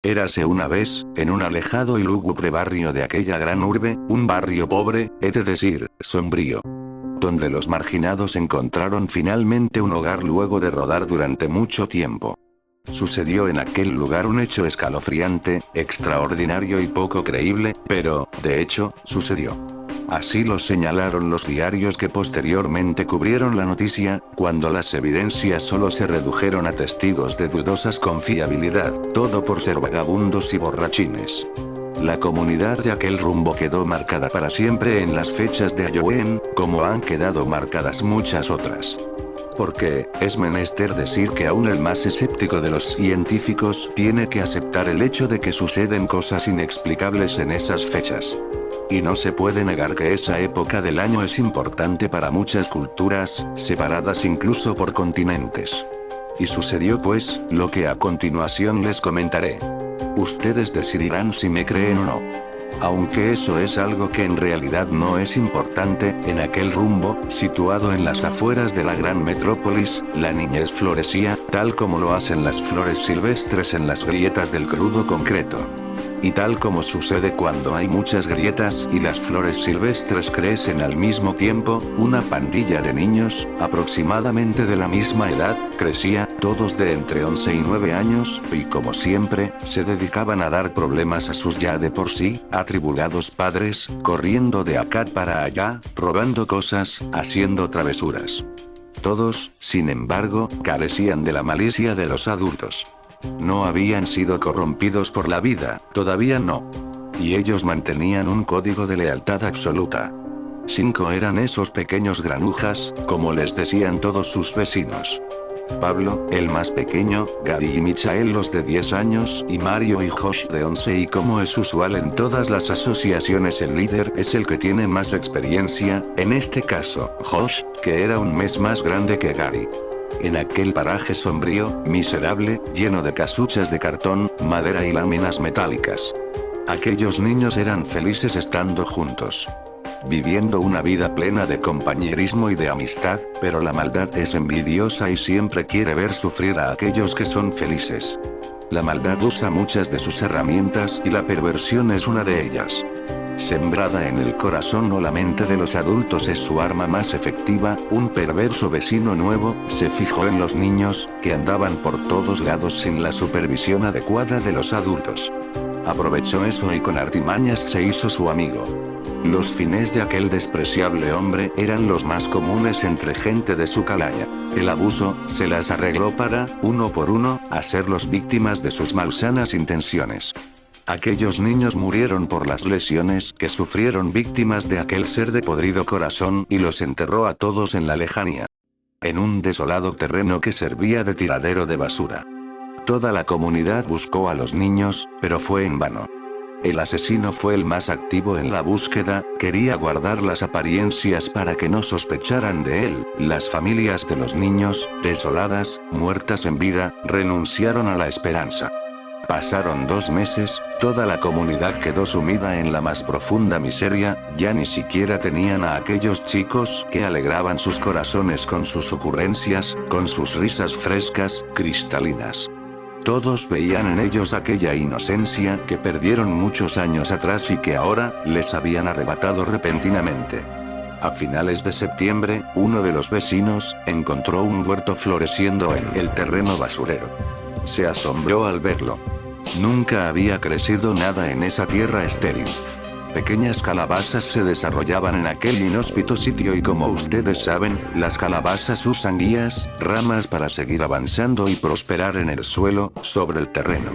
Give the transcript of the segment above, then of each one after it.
Érase una vez, en un alejado y lúgubre barrio de aquella gran urbe, un barrio pobre, es decir, sombrío, donde los marginados encontraron finalmente un hogar luego de rodar durante mucho tiempo. Sucedió en aquel lugar un hecho escalofriante, extraordinario y poco creíble, pero, de hecho, sucedió. Así lo señalaron los diarios que posteriormente cubrieron la noticia, cuando las evidencias solo se redujeron a testigos de dudosas confiabilidad, todo por ser vagabundos y borrachines. La comunidad de aquel rumbo quedó marcada para siempre en las fechas de Halloween, como han quedado marcadas muchas otras. Porque, es menester decir que aún el más escéptico de los científicos tiene que aceptar el hecho de que suceden cosas inexplicables en esas fechas. Y no se puede negar que esa época del año es importante para muchas culturas, separadas incluso por continentes. Y sucedió pues, lo que a continuación les comentaré. Ustedes decidirán si me creen o no. Aunque eso es algo que en realidad no es importante, en aquel rumbo, situado en las afueras de la gran metrópolis, la niñez florecía, tal como lo hacen las flores silvestres en las grietas del crudo concreto. Y tal como sucede cuando hay muchas grietas y las flores silvestres crecen al mismo tiempo, una pandilla de niños, aproximadamente de la misma edad, crecía, todos de entre 11 y 9 años, y como siempre, se dedicaban a dar problemas a sus ya de por sí atribulados padres, corriendo de acá para allá, robando cosas, haciendo travesuras. Todos, sin embargo, carecían de la malicia de los adultos. No habían sido corrompidos por la vida, todavía no. Y ellos mantenían un código de lealtad absoluta. 5 eran esos pequeños granujas, como les decían todos sus vecinos. Pablo, el más pequeño, Gary y Michael los de 10 años, y Mario y Josh de 11 y como es usual en todas las asociaciones el líder es el que tiene más experiencia, en este caso, Josh, que era un mes más grande que Gary. En aquel paraje sombrío, miserable, lleno de casuchas de cartón, madera y láminas metálicas. Aquellos niños eran felices estando juntos, viviendo una vida plena de compañerismo y de amistad, pero la maldad es envidiosa y siempre quiere ver sufrir a aquellos que son felices. La maldad usa muchas de sus herramientas y la perversión es una de ellas. Sembrada en el corazón o la mente de los adultos es su arma más efectiva, un perverso vecino nuevo, se fijó en los niños, que andaban por todos lados sin la supervisión adecuada de los adultos. Aprovechó eso y con artimañas se hizo su amigo. Los fines de aquel despreciable hombre eran los más comunes entre gente de su calaña. El abuso, se las arregló para, uno por uno, hacerlos víctimas de sus malsanas intenciones. Aquellos niños murieron por las lesiones que sufrieron víctimas de aquel ser de podrido corazón y los enterró a todos en la lejanía. En un desolado terreno que servía de tiradero de basura. Toda la comunidad buscó a los niños, pero fue en vano. El asesino fue el más activo en la búsqueda, quería guardar las apariencias para que no sospecharan de él. Las familias de los niños, desoladas, muertas en vida, renunciaron a la esperanza. Pasaron 2 meses, toda la comunidad quedó sumida en la más profunda miseria, ya ni siquiera tenían a aquellos chicos que alegraban sus corazones con sus ocurrencias, con sus risas frescas, cristalinas. Todos veían en ellos aquella inocencia que perdieron muchos años atrás y que ahora, les habían arrebatado repentinamente. A finales de septiembre, uno de los vecinos, encontró un huerto floreciendo en el terreno basurero. Se asombró al verlo. Nunca había crecido nada en esa tierra estéril. Pequeñas calabazas se desarrollaban en aquel inhóspito sitio y como ustedes saben, las calabazas usan guías, ramas para seguir avanzando y prosperar en el suelo, sobre el terreno.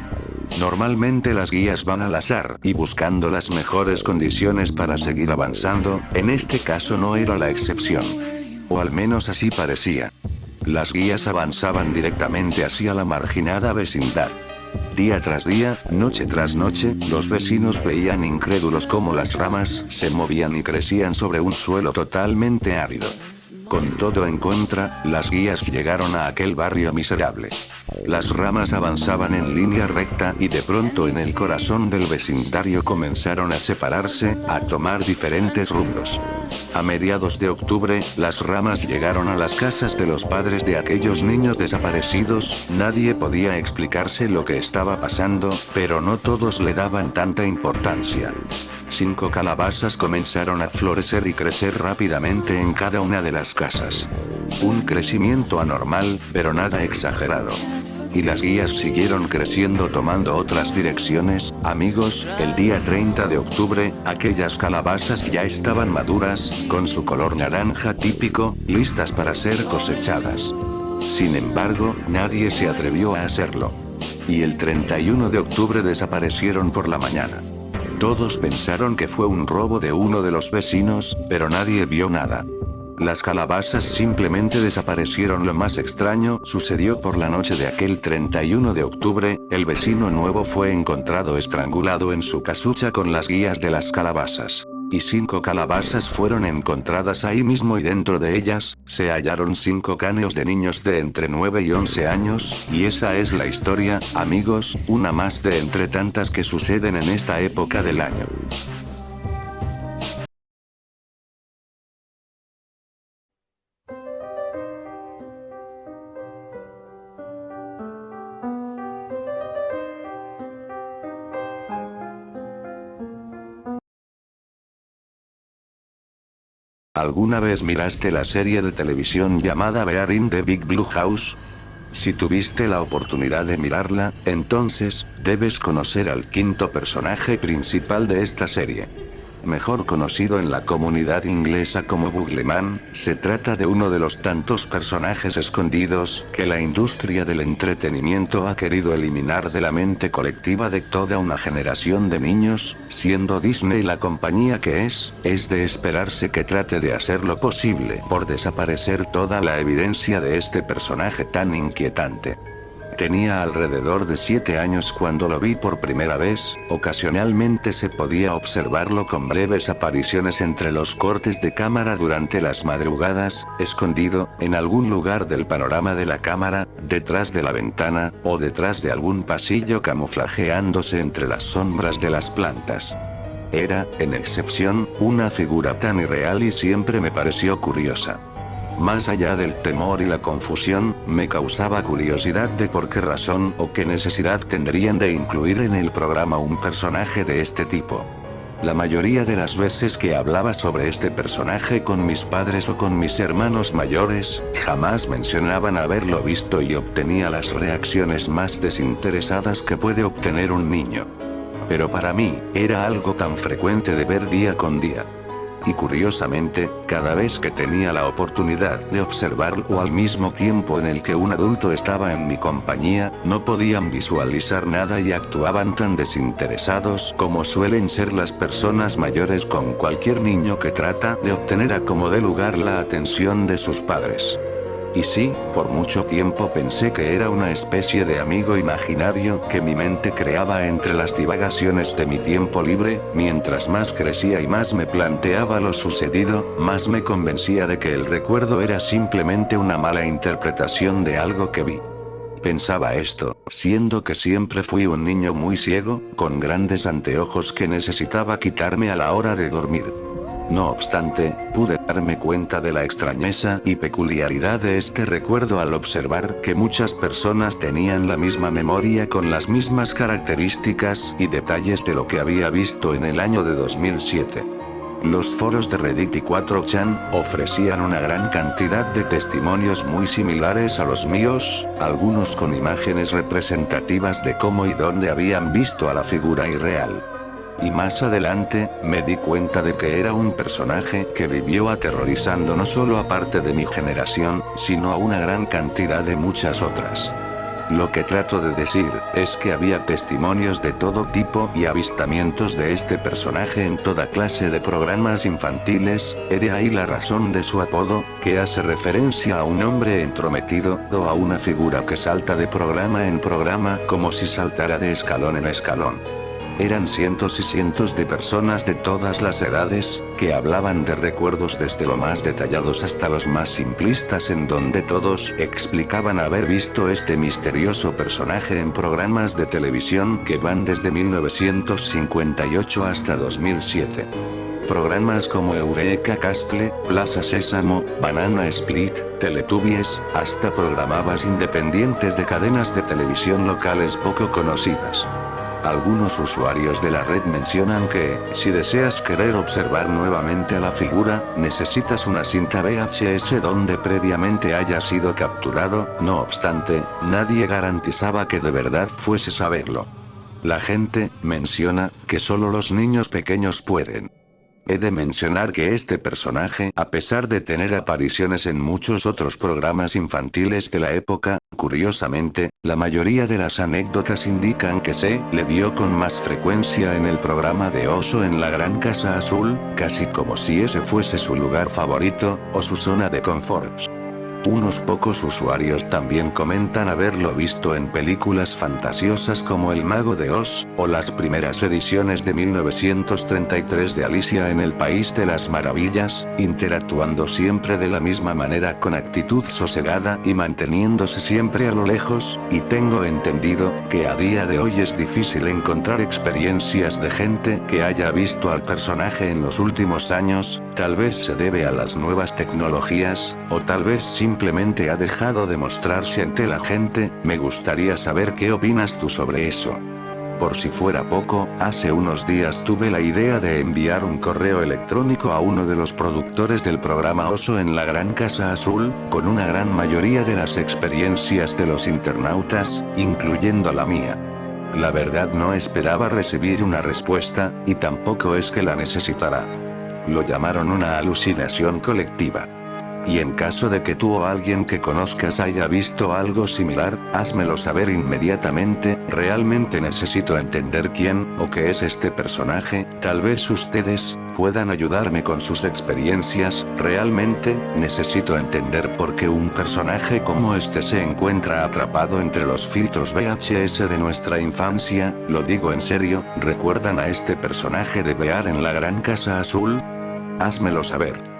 Normalmente las guías van al azar y buscando las mejores condiciones para seguir avanzando, en este caso no era la excepción. O al menos así parecía. Las guías avanzaban directamente hacia la marginada vecindad. Día tras día, noche tras noche, los vecinos veían incrédulos cómo las ramas se movían y crecían sobre un suelo totalmente árido. Con todo en contra, las guías llegaron a aquel barrio miserable. Las ramas avanzaban en línea recta y de pronto en el corazón del vecindario comenzaron a separarse, a tomar diferentes rumbos. A mediados de octubre, las ramas llegaron a las casas de los padres de aquellos niños desaparecidos, nadie podía explicarse lo que estaba pasando, pero no todos le daban tanta importancia. 5 calabazas comenzaron a florecer y crecer rápidamente en cada una de las casas. Un crecimiento anormal, pero nada exagerado. Y las guías siguieron creciendo tomando otras direcciones. Amigos, el día 30 de octubre, aquellas calabazas ya estaban maduras, con su color naranja típico, listas para ser cosechadas. Sin embargo, nadie se atrevió a hacerlo. Y el 31 de octubre desaparecieron por la mañana. Todos pensaron que fue un robo de uno de los vecinos, pero nadie vio nada. Las calabazas simplemente desaparecieron. Lo más extraño sucedió por la noche de aquel 31 de octubre, el vecino nuevo fue encontrado estrangulado en su casucha con las guías de las calabazas. Y 5 calabazas fueron encontradas ahí mismo y dentro de ellas, se hallaron 5 cráneos de niños de entre 9 y 11 años, y esa es la historia, amigos, una más de entre tantas que suceden en esta época del año. ¿Alguna vez miraste la serie de televisión llamada Bear in the Big Blue House? Si tuviste la oportunidad de mirarla, entonces, debes conocer al quinto personaje principal de esta serie. Mejor conocido en la comunidad inglesa como Bugleman, se trata de uno de los tantos personajes escondidos que la industria del entretenimiento ha querido eliminar de la mente colectiva de toda una generación de niños, siendo Disney la compañía que es de esperarse que trate de hacer lo posible por desaparecer toda la evidencia de este personaje tan inquietante. Tenía alrededor de 7 años cuando lo vi por primera vez, ocasionalmente se podía observarlo con breves apariciones entre los cortes de cámara durante las madrugadas, escondido, en algún lugar del panorama de la cámara, detrás de la ventana, o detrás de algún pasillo camuflajeándose entre las sombras de las plantas. Era, en excepción, una figura tan irreal y siempre me pareció curiosa. Más allá del temor y la confusión, me causaba curiosidad de por qué razón o qué necesidad tendrían de incluir en el programa un personaje de este tipo. La mayoría de las veces que hablaba sobre este personaje con mis padres o con mis hermanos mayores, jamás mencionaban haberlo visto y obtenía las reacciones más desinteresadas que puede obtener un niño. Pero para mí, era algo tan frecuente de ver día con día. Y curiosamente, cada vez que tenía la oportunidad de observarlo o al mismo tiempo en el que un adulto estaba en mi compañía, no podían visualizar nada y actuaban tan desinteresados como suelen ser las personas mayores con cualquier niño que trata de obtener a como dé lugar la atención de sus padres. Y sí, por mucho tiempo pensé que era una especie de amigo imaginario que mi mente creaba entre las divagaciones de mi tiempo libre. Mientras más crecía y más me planteaba lo sucedido, más me convencía de que el recuerdo era simplemente una mala interpretación de algo que vi. Pensaba esto, siendo que siempre fui un niño muy ciego, con grandes anteojos que necesitaba quitarme a la hora de dormir. No obstante, pude darme cuenta de la extrañeza y peculiaridad de este recuerdo al observar que muchas personas tenían la misma memoria con las mismas características y detalles de lo que había visto en el año de 2007. Los foros de Reddit y 4chan ofrecían una gran cantidad de testimonios muy similares a los míos, algunos con imágenes representativas de cómo y dónde habían visto a la figura irreal. Y más adelante, me di cuenta de que era un personaje que vivió aterrorizando no solo a parte de mi generación, sino a una gran cantidad de muchas otras. Lo que trato de decir, es que había testimonios de todo tipo y avistamientos de este personaje en toda clase de programas infantiles, de ahí la razón de su apodo, que hace referencia a un hombre entrometido, o a una figura que salta de programa en programa como si saltara de escalón en escalón. Eran cientos y cientos de personas de todas las edades, que hablaban de recuerdos desde lo más detallados hasta los más simplistas, en donde todos explicaban haber visto este misterioso personaje en programas de televisión que van desde 1958 hasta 2007. Programas como Eureka Castle, Plaza Sésamo, Banana Split, Teletubbies, hasta programas independientes de cadenas de televisión locales poco conocidas. Algunos usuarios de la red mencionan que, si deseas querer observar nuevamente a la figura, necesitas una cinta VHS donde previamente haya sido capturado. No obstante, nadie garantizaba que de verdad fueses a verlo. La gente menciona que solo los niños pequeños pueden. He de mencionar que este personaje, a pesar de tener apariciones en muchos otros programas infantiles de la época, curiosamente, la mayoría de las anécdotas indican que se le vio con más frecuencia en el programa de Oso en la Gran Casa Azul, casi como si ese fuese su lugar favorito, o su zona de confort. Unos pocos usuarios también comentan haberlo visto en películas fantasiosas como El Mago de Oz, o las primeras ediciones de 1933 de Alicia en el País de las Maravillas, interactuando siempre de la misma manera con actitud sosegada y manteniéndose siempre a lo lejos, y tengo entendido que a día de hoy es difícil encontrar experiencias de gente que haya visto al personaje en los últimos años. Tal vez se debe a las nuevas tecnologías, o tal vez simplemente ha dejado de mostrarse ante la gente. Me gustaría saber qué opinas tú sobre eso. Por si fuera poco, hace unos días tuve la idea de enviar un correo electrónico a uno de los productores del programa Oso en la Gran Casa Azul, con una gran mayoría de las experiencias de los internautas, incluyendo la mía. La verdad no esperaba recibir una respuesta, y tampoco es que la necesitara. Lo llamaron una alucinación colectiva. Y en caso de que tú o alguien que conozcas haya visto algo similar, házmelo saber inmediatamente. Realmente necesito entender quién o qué es este personaje. Tal vez ustedes puedan ayudarme con sus experiencias. Realmente necesito entender por qué un personaje como este se encuentra atrapado entre los filtros VHS de nuestra infancia. Lo digo en serio. ¿Recuerdan a este personaje de Bear en la Gran Casa Azul? Házmelo saber.